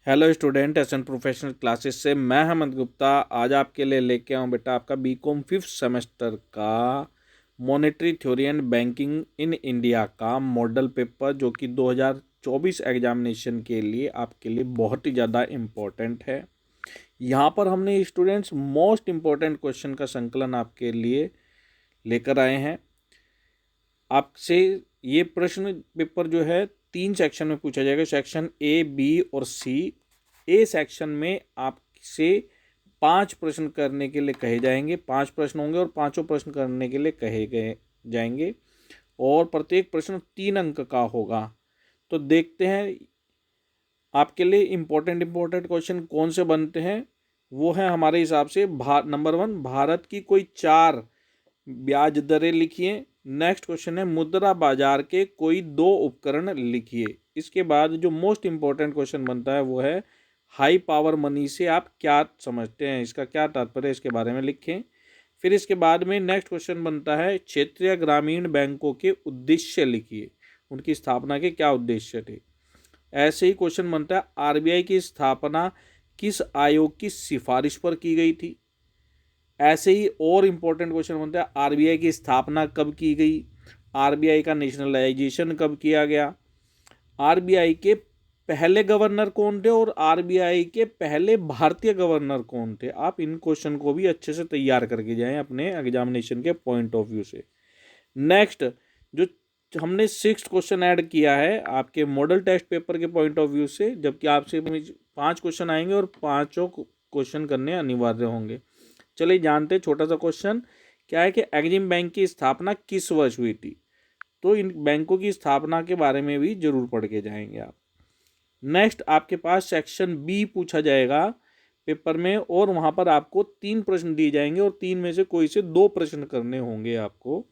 Hello student, SN professional classes से मैं हेमंत गुप्ता आज आपके लिए लेके आऊँ बेटा आपका बीकॉम 5th सेमेस्टर का monetary theory and banking in India का मॉडल पेपर, जो कि 2024 एग्जामिनेशन के लिए आपके लिए बहुत ही ज़्यादा इम्पोर्टेंट है। यहाँ पर हमने स्टूडेंट्स मोस्ट इम्पोर्टेंट क्वेश्चन का संकलन आपके लिए लेकर आए हैं। आपसे ये प्रश्न पेपर जो है 3 सेक्शन में पूछा जाएगा, सेक्शन ए, बी और सी। ए सेक्शन में आपसे 5 प्रश्न करने के लिए कहे जाएंगे, 5 प्रश्न होंगे और 5 प्रश्न करने के लिए कहे गए जाएंगे और प्रत्येक प्रश्न 3 अंक का होगा। तो देखते हैं आपके लिए इम्पोर्टेंट क्वेश्चन कौन से बनते हैं। वो है हमारे हिसाब से नंबर 1, भारत की कोई 4 ब्याज दरें लिखिए। नेक्स्ट क्वेश्चन है मुद्रा बाजार के कोई 2 उपकरण लिखिए। इसके बाद जो मोस्ट इंपॉर्टेंट क्वेश्चन बनता है वो है हाई पावर मनी से आप क्या समझते हैं, इसका क्या तात्पर्य है, इसके बारे में लिखें। फिर इसके बाद में नेक्स्ट क्वेश्चन बनता है क्षेत्रीय ग्रामीण बैंकों के उद्देश्य लिखिए, उनकी स्थापना के क्या उद्देश्य थे। ऐसे ही क्वेश्चन बनता है आरबीआई की स्थापना किस आयोग की सिफारिश पर की गई थी। ऐसे ही और इम्पोर्टेंट क्वेश्चन बनता है आरबीआई की स्थापना कब की गई, आरबीआई का नेशनलाइजेशन कब किया गया, आरबीआई के पहले गवर्नर कौन थे और आरबीआई के पहले भारतीय गवर्नर कौन थे। आप इन क्वेश्चन को भी अच्छे से तैयार करके जाएं अपने एग्जामिनेशन के पॉइंट ऑफ व्यू से। नेक्स्ट जो हमने 6th क्वेश्चन ऐड किया है आपके मॉडल टेस्ट पेपर के पॉइंट ऑफ व्यू से, जबकि आपसे 5 क्वेश्चन आएंगे और 5 क्वेश्चन करने अनिवार्य होंगे। चलिए जानते हैं छोटा सा क्वेश्चन क्या है कि एग्जिम बैंक की स्थापना किस वर्ष हुई थी। तो इन बैंकों की स्थापना के बारे में भी जरूर पढ़ के जाएंगे आप। नेक्स्ट आपके पास सेक्शन बी पूछा जाएगा पेपर में और वहां पर आपको 3 प्रश्न दिए जाएंगे और 3 में से कोई से 2 प्रश्न करने होंगे आपको।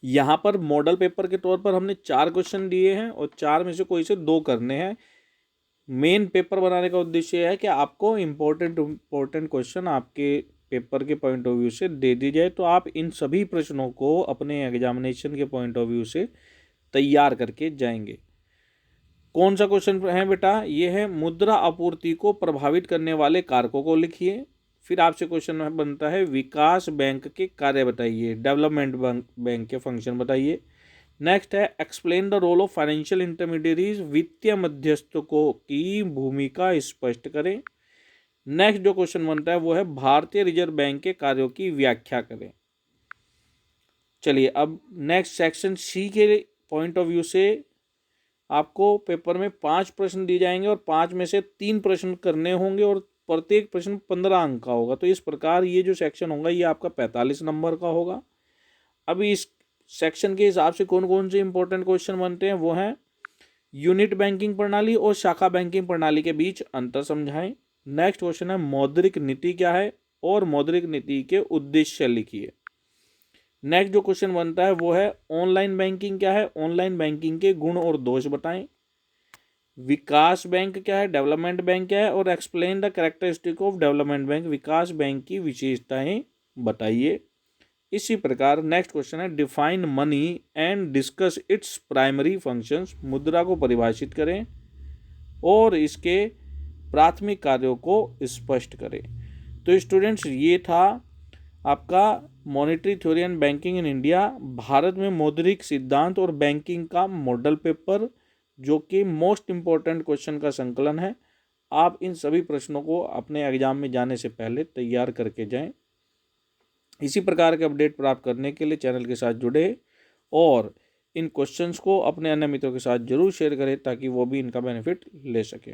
यहाँ पर मॉडल पेपर के तौर पर हमने 4 क्वेश्चन दिए हैं और 4 में से कोई से 2 करने हैं। मेन पेपर बनाने का उद्देश्य है कि आपको इम्पोर्टेंट क्वेश्चन आपके पेपर के पॉइंट ऑफ व्यू से दे दी जाए, तो आप इन सभी प्रश्नों को अपने एग्जामिनेशन के पॉइंट ऑफ व्यू से तैयार करके जाएंगे। कौन सा क्वेश्चन है बेटा, ये है मुद्रा आपूर्ति को प्रभावित करने वाले कारकों को लिखिए। फिर आपसे क्वेश्चन बनता है विकास बैंक के कार्य बताइए, डेवलपमेंट बैंक के फंक्शन बताइए। नेक्स्ट है explain the role of financial intermediaries, वित्तीय मध्यस्थकों की भूमिका स्पष्ट करें। नेक्स्ट जो क्वेश्चन बनता है वो है भारतीय रिजर्व बैंक के कार्यों की व्याख्या करें। चलिए अब नेक्स्ट सेक्शन सी के पॉइंट ऑफ व्यू से आपको पेपर में 5 प्रश्न दिए जाएंगे और 5 में से 3 प्रश्न करने होंगे और प्रत्येक प्रश्न 15 अंक का होगा। तो इस प्रकार ये जो सेक्शन होगा ये आपका 45 नंबर का होगा। अभी इस सेक्शन के हिसाब से कौन कौन से इंपॉर्टेंट क्वेश्चन बनते हैं वो हैं यूनिट बैंकिंग प्रणाली और शाखा बैंकिंग प्रणाली के बीच अंतर समझाएं। नेक्स्ट क्वेश्चन है मौद्रिक नीति क्या है और मौद्रिक नीति के उद्देश्य लिखिए। नेक्स्ट जो क्वेश्चन बनता है वो है ऑनलाइन बैंकिंग क्या है, ऑनलाइन बैंकिंग के गुण और दोष बताएं। विकास बैंक क्या है, डेवलपमेंट बैंक क्या है और explain the characteristic of development bank, Vikas bank की विशेषताएं बताइए। इसी प्रकार नेक्स्ट क्वेश्चन है define money and discuss its primary functions, मुद्रा को परिभाषित करें और इसके प्राथमिक कार्यों को स्पष्ट करें। तो स्टूडेंट्स ये था आपका monetary theory and banking in India, Bharat में मौद्रिक सिद्धांत और बैंकिंग का मॉडल पेपर, जो कि मोस्ट इम्पोर्टेंट क्वेश्चन का संकलन है। आप इन सभी प्रश्नों को अपने एग्जाम में जाने से पहले तैयार करके जाएं। इसी प्रकार के अपडेट प्राप्त करने के लिए चैनल के साथ जुड़े और इन क्वेश्चंस को अपने अन्य मित्रों के साथ जरूर शेयर करें ताकि वो भी इनका बेनिफिट ले सकें।